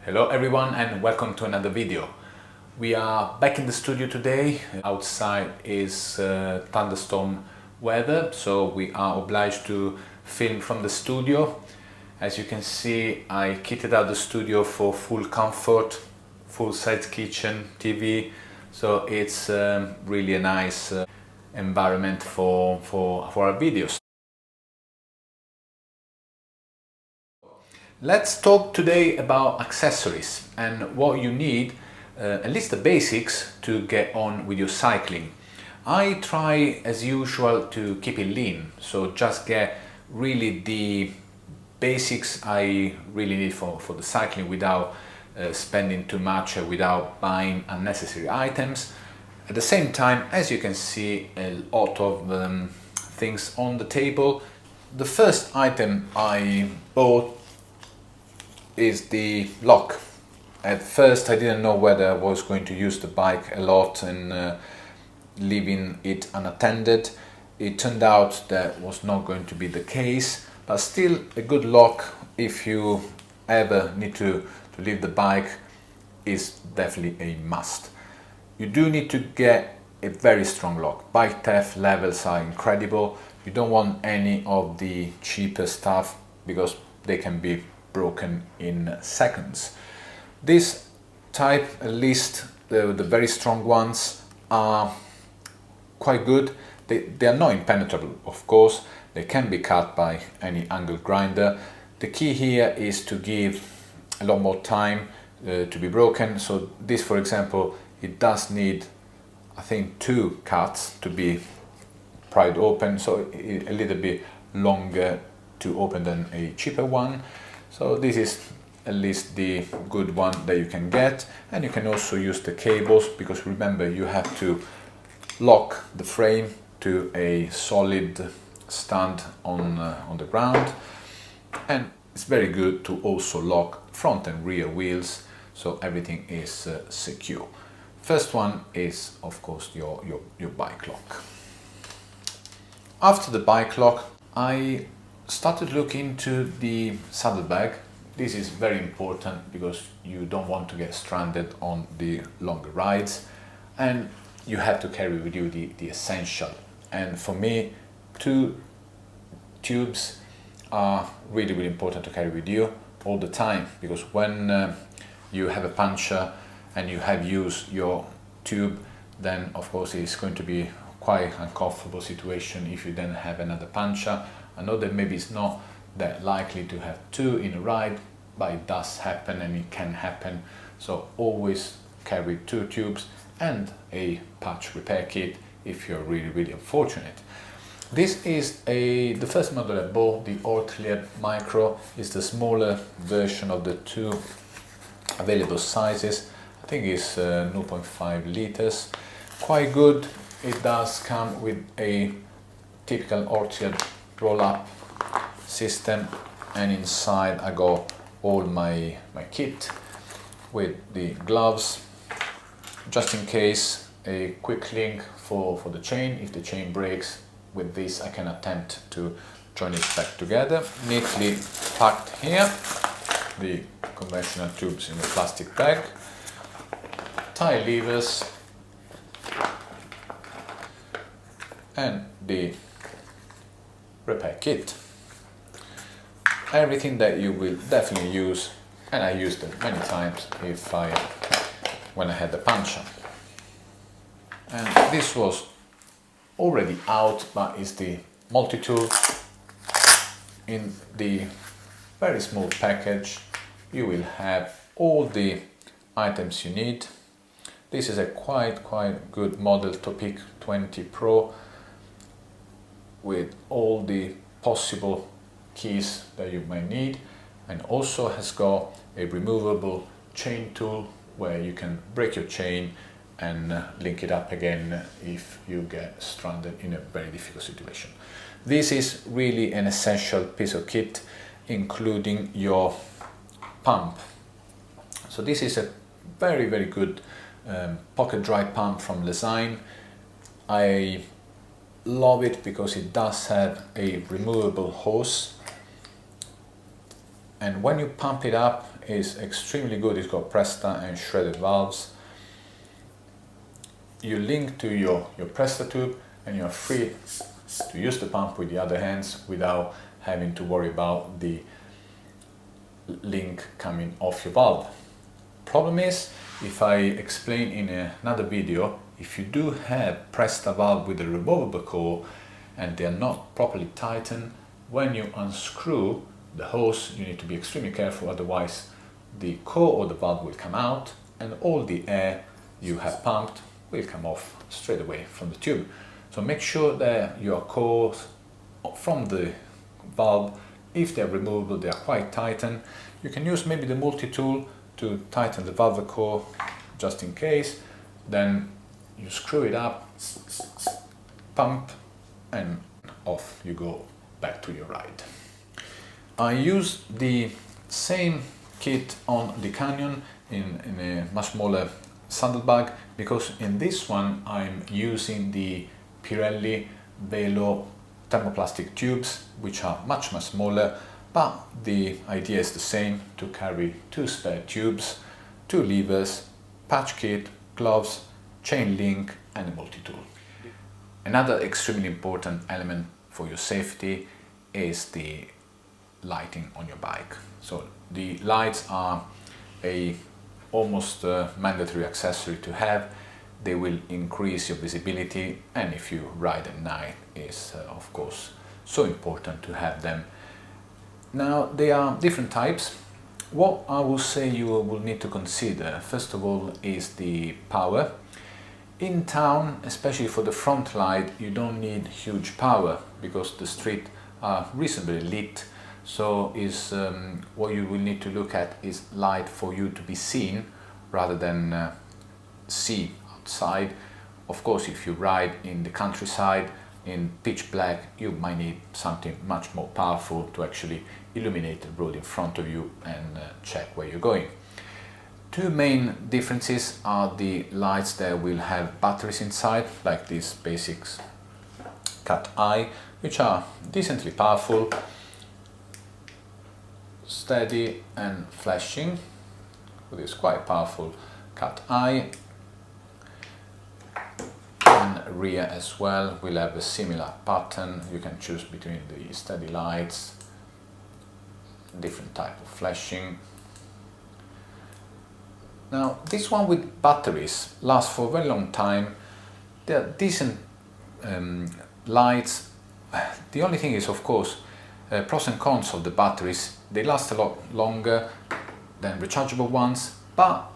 Hello everyone and welcome to another video. We are back in the studio today. Outside is thunderstorm weather, so we are obliged to film from the studio. As you can see, I kitted out the studio for full comfort, full-size kitchen, TV, so it's really a nice environment for our videos. Let's talk today about accessories and what you need, at least the basics, to get on with your cycling. I try as usual to keep it lean, so just get really the basics I really need for the cycling without spending too much, without buying unnecessary items. At the same time, as you can see, a lot of things on the table. The first item I bought is the lock. At first I didn't know whether I was going to use the bike a lot and leaving it unattended. It turned out that was not going to be the case, but still a good lock if you ever need to leave the bike is definitely a must. You do need to get a very strong lock. Bike theft levels are incredible. You don't want any of the cheaper stuff because they can be broken in seconds. This type, at least the very strong ones, are quite good. They are not impenetrable, of course. They can be cut by any angle grinder. The key here is to give a lot more time to be broken. So this, for example, it does need, I think, 2 cuts to be pried open, so a little bit longer to open than a cheaper one. So this is at least the good one that you can get, and you can also use the cables, because remember, you have to lock the frame to a solid stand on the ground, and it's very good to also lock front and rear wheels so everything is secure. First one is, of course, your bike lock. After the bike lock, I started looking into the saddlebag. This is very important because you don't want to get stranded on the longer rides, and you have to carry with you the essential. And for me, 2 tubes are really important to carry with you all the time, because when you have a puncture and you have used your tube, then of course it's going to be quite uncomfortable situation if you then have another puncture. I know that maybe it's not that likely to have 2 in a ride, but it does happen and it can happen. So always carry 2 tubes and a patch repair kit if you're really unfortunate. This is the first model I bought, the Ortlieb Micro. Is the smaller version of the 2 available sizes. I think it's 0.5 liters. Quite good. It does come with a typical Ortlieb roll-up system, and inside I got all my kit with the gloves, just in case, a quick link for the chain. If the chain breaks, with this I can attempt to join it back together. Neatly packed here, the conventional tubes in a plastic bag, tie levers, and the repair kit. Everything that you will definitely use, and I used it many times when I had the puncture. And this was already out, but it's the multi-tool. In the very small package you will have all the items you need. This is a quite good model, Topic 20 Pro, with all the possible keys that you might need, and also has got a removable chain tool where you can break your chain and link it up again if you get stranded in a very difficult situation. This is really an essential piece of kit, including your pump. So this is a very good pocket dry pump from Lesign. I love it because it does have a removable hose and when you pump it up, it's extremely good. It's got Presta and shredded valves. You link to your Presta tube and you're free to use the pump with the other hands without having to worry about the link coming off your valve. Problem is, if I explain in another video, if you do have Presta valve with a removable core and they are not properly tightened, when you unscrew the hose, you need to be extremely careful, otherwise the core or the valve will come out and all the air you have pumped will come off straight away from the tube. So make sure that your cores from the valve, if they're removable, they are quite tightened. You can use maybe the multi-tool to tighten the valve core just in case. Then you screw it up, pump, and off you go back to your ride. I use the same kit on the Canyon in a much smaller saddlebag, because in this one I'm using the Pirelli Velo thermoplastic tubes, which are much smaller, but the idea is the same: to carry 2 spare tubes, 2 levers, patch kit, gloves, chain link and a multi-tool. Another extremely important element for your safety is the lighting on your bike. So the lights are a almost mandatory accessory to have. They will increase your visibility, and if you ride at night, it's of course so important to have them. Now there are different types. What I will say you will need to consider first of all is the power. In town, especially for the front light, you don't need huge power because the streets are reasonably lit. So is what you will need to look at is light for you to be seen rather than see outside. Of course, if you ride in the countryside in pitch black, you might need something much more powerful to actually illuminate the road in front of you and check where you're going. 2 main differences are the lights that will have batteries inside, like these basics cat eye, which are decently powerful, steady and flashing with this quite powerful cat eye. And rear as well will have a similar pattern. You can choose between the steady lights, different type of flashing. Now this one with batteries lasts for a very long time. They are decent lights. The only thing is, of course, pros and cons of the batteries. They last a lot longer than rechargeable ones, but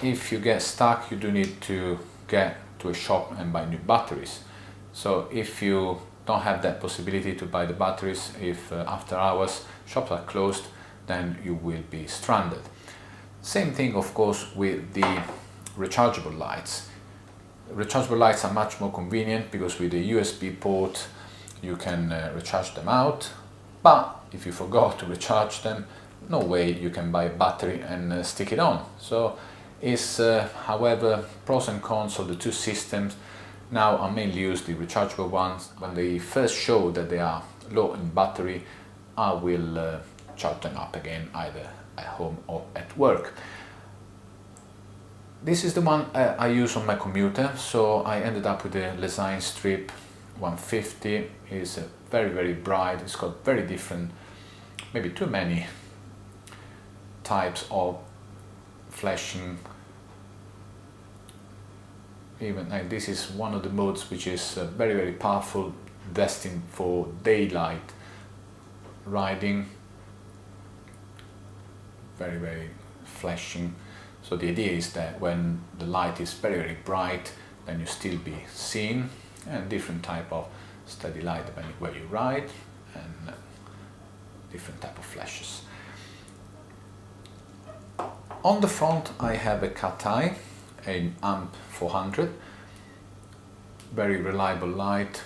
if you get stuck, you do need to get to a shop and buy new batteries. So if you don't have that possibility to buy the batteries, if after hours shops are closed, then you will be stranded. Same thing, of course, with the rechargeable lights. Rechargeable lights are much more convenient because with the USB port you can recharge them out, but if you forgot to recharge them, no way you can buy a battery and stick it on. So it's however, pros and cons of the 2 systems. Now I mainly use the rechargeable ones. When they first show that they are low in battery, I will charge them up again, either at home or at work. This is the one I use on my commuter, so I ended up with a Lesign Strip 150. It's very bright. It's got very different, maybe too many types of flashing. Even like this is one of the modes which is very powerful, destined for daylight riding. Very flashing. So the idea is that when the light is very bright, then you still be seen, and different type of steady light depending where you ride, and different type of flashes. On the front I have a cat eye, an amp 400, very reliable light.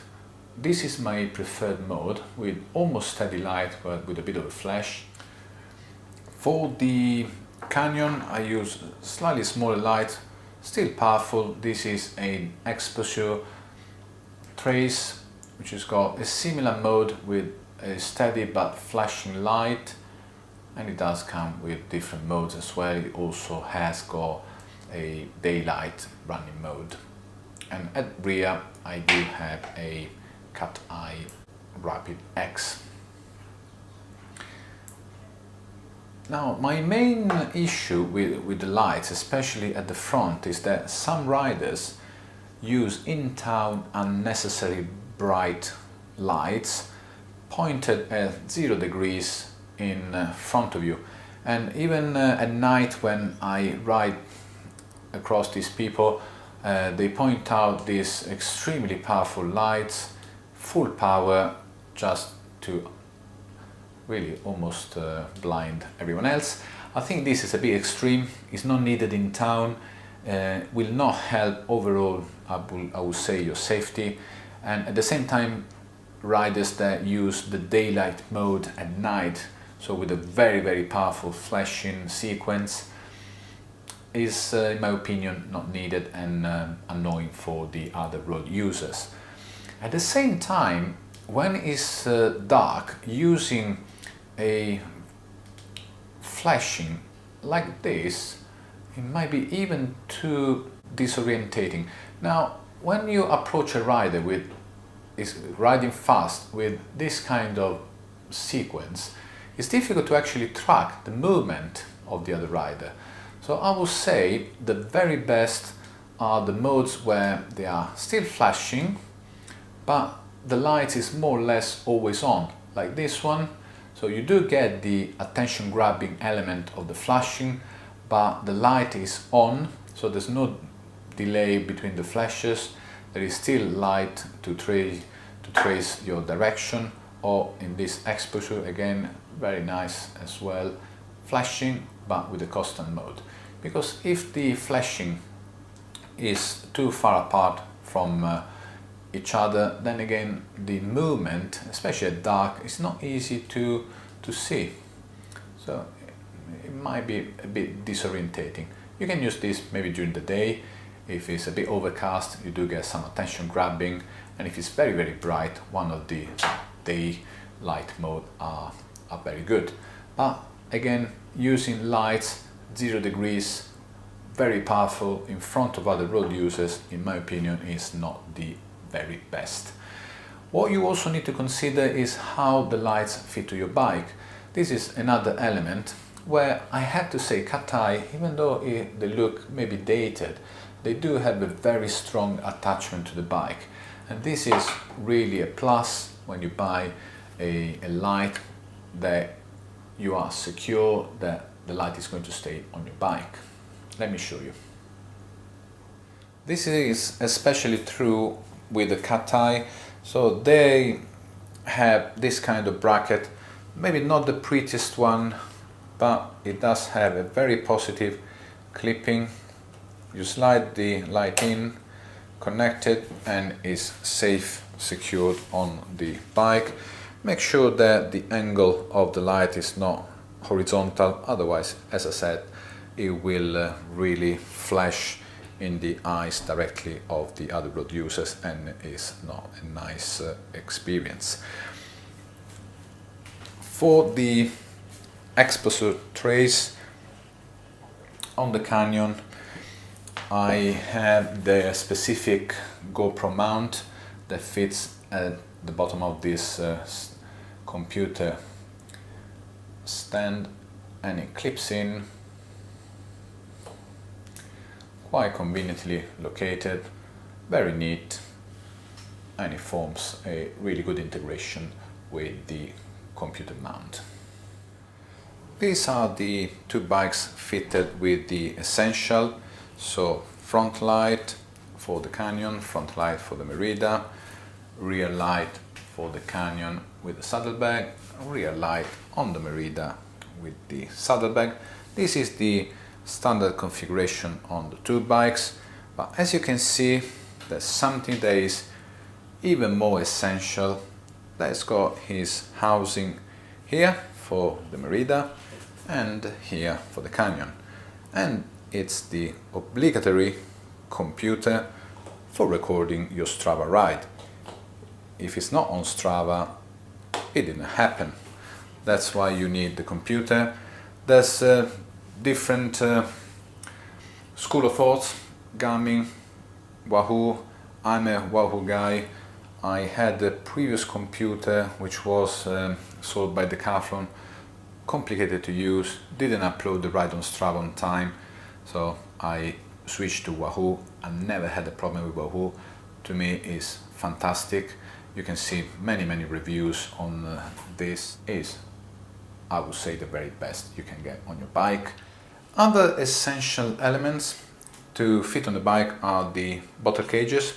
This is my preferred mode, with almost steady light but with a bit of a flash. For the Canyon I use slightly smaller light, still powerful. This is an Exposure Trace, which has got a similar mode with a steady but flashing light, and it does come with different modes as well. It also has got a daylight running mode, and at rear I do have a cat eye Rapid X. Now, my main issue with the lights, especially at the front, is that some riders use in-town unnecessary bright lights pointed at 0 degrees in front of you. And even at night when I ride across these people, they point out these extremely powerful lights, full power, just to really almost blind everyone else. I think this is a bit extreme. It's not needed in town, will not help overall, I would say, your safety. And at the same time, riders that use the daylight mode at night, so with a very powerful flashing sequence, is in my opinion not needed and annoying for the other road users. At the same time, when it's dark, using a flashing like this, it might be even too disorientating. Now, when you approach a rider is riding fast with this kind of sequence, it's difficult to actually track the movement of the other rider. So I would say the very best are the modes where they are still flashing, but the light is more or less always on, like this one. So you do get the attention grabbing element of the flashing, but the light is on, so there's no delay between the flashes. There is still light to trace your direction, or in this exposure, again, very nice as well, flashing but with a constant mode. Because if the flashing is too far apart from each other, then again the movement, especially at dark, is not easy to see. So it might be a bit disorientating. You can use this maybe during the day. If it's a bit overcast, you do get some attention grabbing, and if it's very bright, one of the daylight mode are very good. But again, using lights 0 degrees, very powerful in front of other road users, in my opinion, is not the very best. What you also need to consider is how the lights fit to your bike. This is another element where I have to say cat eye, even though they look maybe dated, they do have a very strong attachment to the bike, and this is really a plus when you buy a light, that you are secure that the light is going to stay on your bike. Let me show you. This is especially true with the cat eye. So they have this kind of bracket, maybe not the prettiest one, but it does have a very positive clipping. You slide the light in, connect it, and is safe, secured on the bike. Make sure that the angle of the light is not horizontal, otherwise, as I said, it will really flash in the eyes directly of the other road users, and is not a nice experience. For the exposure trace on the Canyon, I have the specific GoPro mount that fits at the bottom of this computer stand, and it clips in quite conveniently located, very neat, and it forms a really good integration with the computer mount. These are the two bikes fitted with the essential, so front light for the Canyon, front light for the Merida, rear light for the Canyon with the saddlebag, rear light on the Merida with the saddlebag. This is the standard configuration on the two bikes, but as you can see, there's something that is even more essential. That's got his housing here for the Merida and here for the Canyon, and it's the obligatory computer for recording your Strava ride. If it's not on Strava, it didn't happen. That's why you need the computer. There's different school of thoughts, Garmin, Wahoo. I'm a Wahoo guy. I had a previous computer which was sold by Decathlon, complicated to use, didn't upload the ride on Strava on time, so I switched to Wahoo. I never had a problem with Wahoo. To me is fantastic. You can see many reviews on this. Is, I would say, the very best you can get on your bike. Other essential elements to fit on the bike are the bottle cages,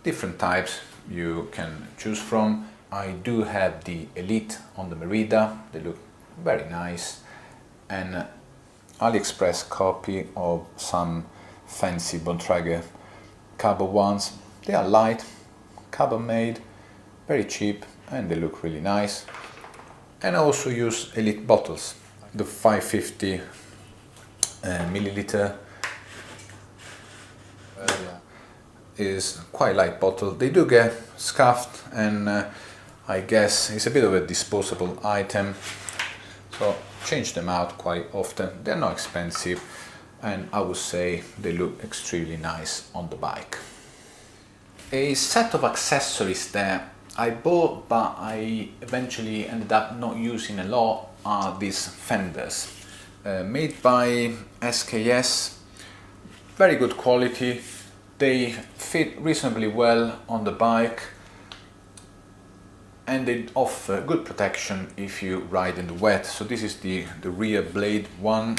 different types you can choose from. I do have the Elite on the Merida, they look very nice, and AliExpress copy of some fancy Bontrager carbon ones. They are light, carbon made, very cheap, and they look really nice. And I also use Elite bottles, the 550 milliliter is quite light bottle. They do get scuffed, and I guess it's a bit of a disposable item, so change them out quite often. They're not expensive, and I would say they look extremely nice on the bike. A set of accessories that I bought but I eventually ended up not using a lot are these fenders, made by SKS, very good quality. They fit reasonably well on the bike, and they offer good protection if you ride in the wet. So this is the rear blade one,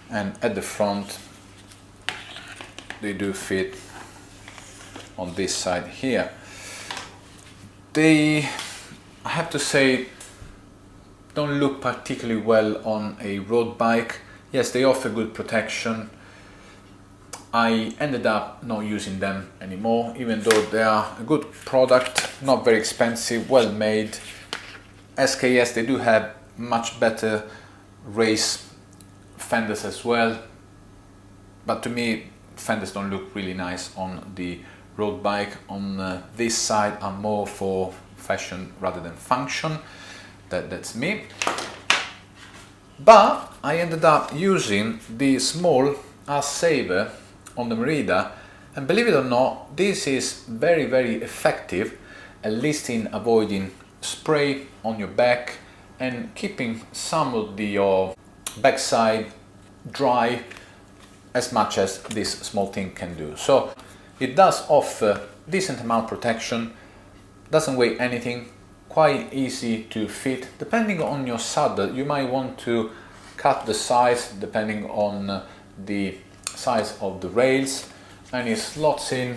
and at the front they do fit on this side here. They, I have to say, don't look particularly well on a road bike. Yes, they offer good protection. I ended up not using them anymore, even though they are a good product, not very expensive, well made. SKS, they do have much better race fenders as well, but to me fenders don't look really nice on the road bike. On this side I'm more for fashion rather than function. That's me. But I ended up using the small Ass Saver on the Merida, and believe it or not, this is very effective, at least in avoiding spray on your back and keeping some of your backside dry as much as this small thing can do. So it does offer decent amount of protection, doesn't weigh anything, quite easy to fit. Depending on your saddle, you might want to cut the size depending on the size of the rails, and it slots in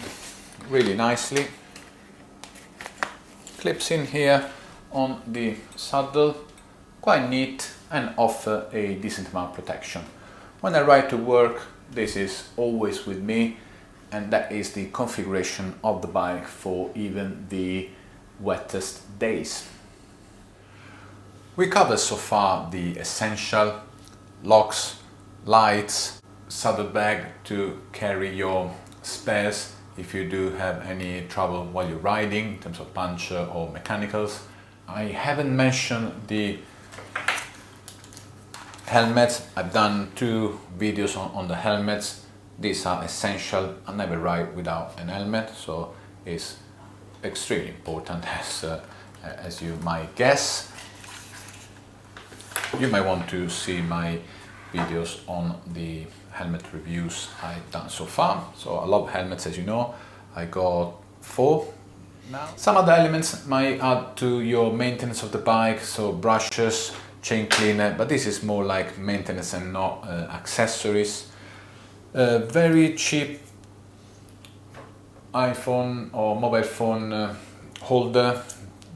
really nicely, clips in here on the saddle, quite neat, and offer a decent amount of protection. When I ride to work, this is always with me, and that is the configuration of the bike for even the wettest days. We covered so far the essential: locks, lights, saddlebag to carry your spares if you do have any trouble while you're riding in terms of puncture or mechanicals. I haven't mentioned the helmets. I've done 2 videos on the helmets. These are essential. I never ride without an helmet, so it's extremely important, as you might guess. You might want to see my videos on the helmet reviews I've done so far. So I love helmets, as you know. I got 4 now. Some other elements might add to your maintenance of the bike, so brushes, chain cleaner, but this is more like maintenance and not accessories. Very cheap iPhone or mobile phone holder.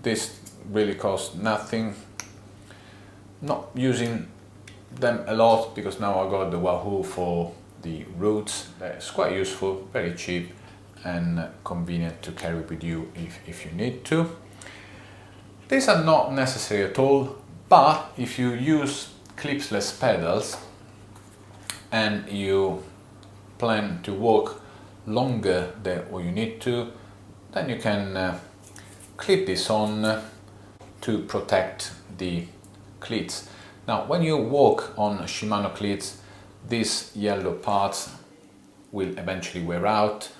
This really costs nothing. Not using them a lot because now I got the Wahoo for the routes. It's quite useful, very cheap, and convenient to carry with you if you need to. These are not necessary at all, but if you use clipsless pedals and you plan to walk longer than what you need to, then you can clip this on to protect the cleats. Now, when you walk on Shimano cleats, these yellow parts will eventually wear out.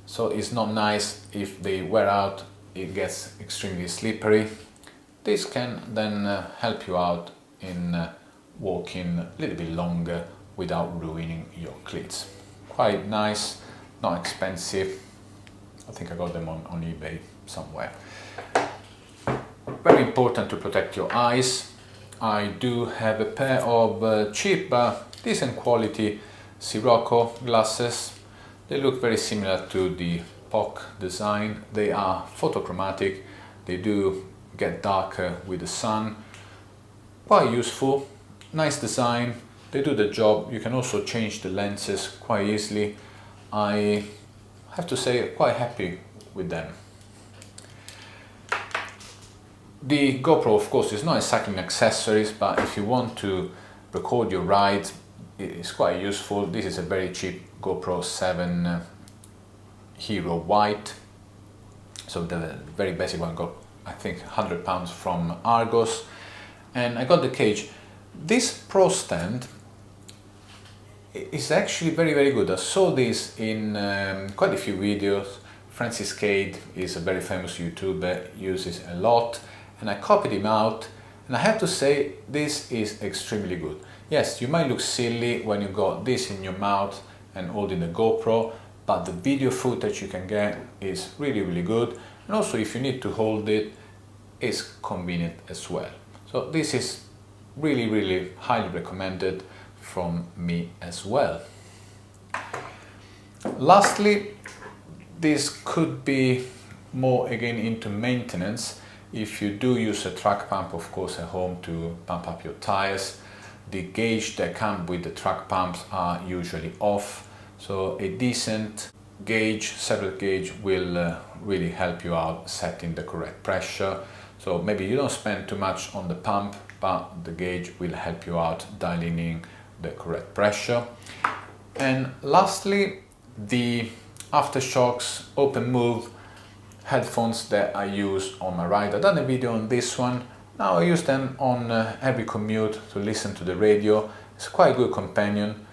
So it's not nice if they wear out, it gets extremely slippery. This can then help you out in walking a little bit longer without ruining your cleats. Quite nice, not expensive. I think I got them on eBay somewhere. Very important to protect your eyes. I do have a pair of cheap but decent quality Sirocco glasses. They look very similar to the POC design. They are photochromatic. They do get darker with the sun. Quite useful, nice design. They do the job. You can also change the lenses quite easily. I have to say, quite happy with them. The GoPro, of course, is not a cycling accessories, but if you want to record your rides, it's quite useful. This is a very cheap GoPro 7 Hero White. So the very basic one got, I think, £100 from Argos. And I got the cage. This Pro stand is actually very, very good. I saw this in quite a few videos. Francis Cade is a very famous YouTuber, uses a lot, and I copied him out, and I have to say this is extremely good. Yes, you might look silly when you got this in your mouth and holding the GoPro, but the video footage you can get is really, really good, and also if you need to hold it, it's convenient as well. So this is really, really highly recommended from me as well. Lastly, this could be more again into maintenance. If you do use a track pump, of course, at home to pump up your tires, the gauge that come with the track pumps are usually off. So a decent gauge, separate gauge, will really help you out setting the correct pressure. So maybe you don't spend too much on the pump, but the gauge will help you out dialing in the correct pressure. And lastly, the Aftershokz Open Move headphones that I use on my ride. I've done a video on this one. Now I use them on every commute to listen to the radio. It's quite a good companion.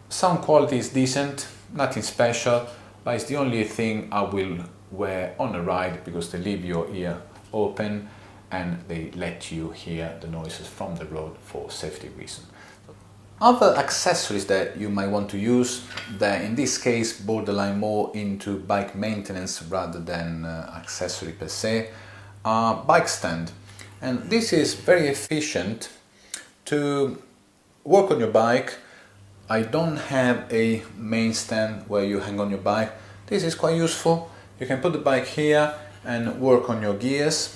Sound quality is decent, nothing special, but it's the only thing I will wear on a ride because they leave your ear open and they let you hear the noises from the road for safety reasons. Other accessories that you might want to use, that in this case borderline more into bike maintenance rather than accessory per se, are bike stand. And this is very efficient to work on your bike. I don't have a main stand where you hang on your bike. This is quite useful. You can put the bike here and work on your gears.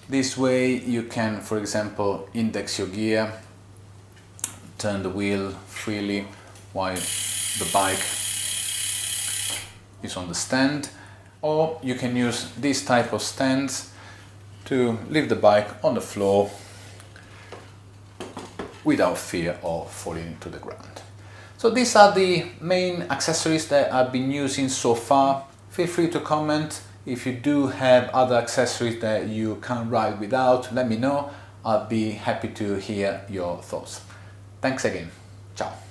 This way you can, for example, index your gear, turn the wheel freely while the bike is on the stand, or you can use this type of stands to leave the bike on the floor without fear of falling into the ground. So these are the main accessories that I've been using so far. Feel free to comment. If you do have other accessories that you can't ride without, let me know. I'll be happy to hear your thoughts. Thanks again. Ciao.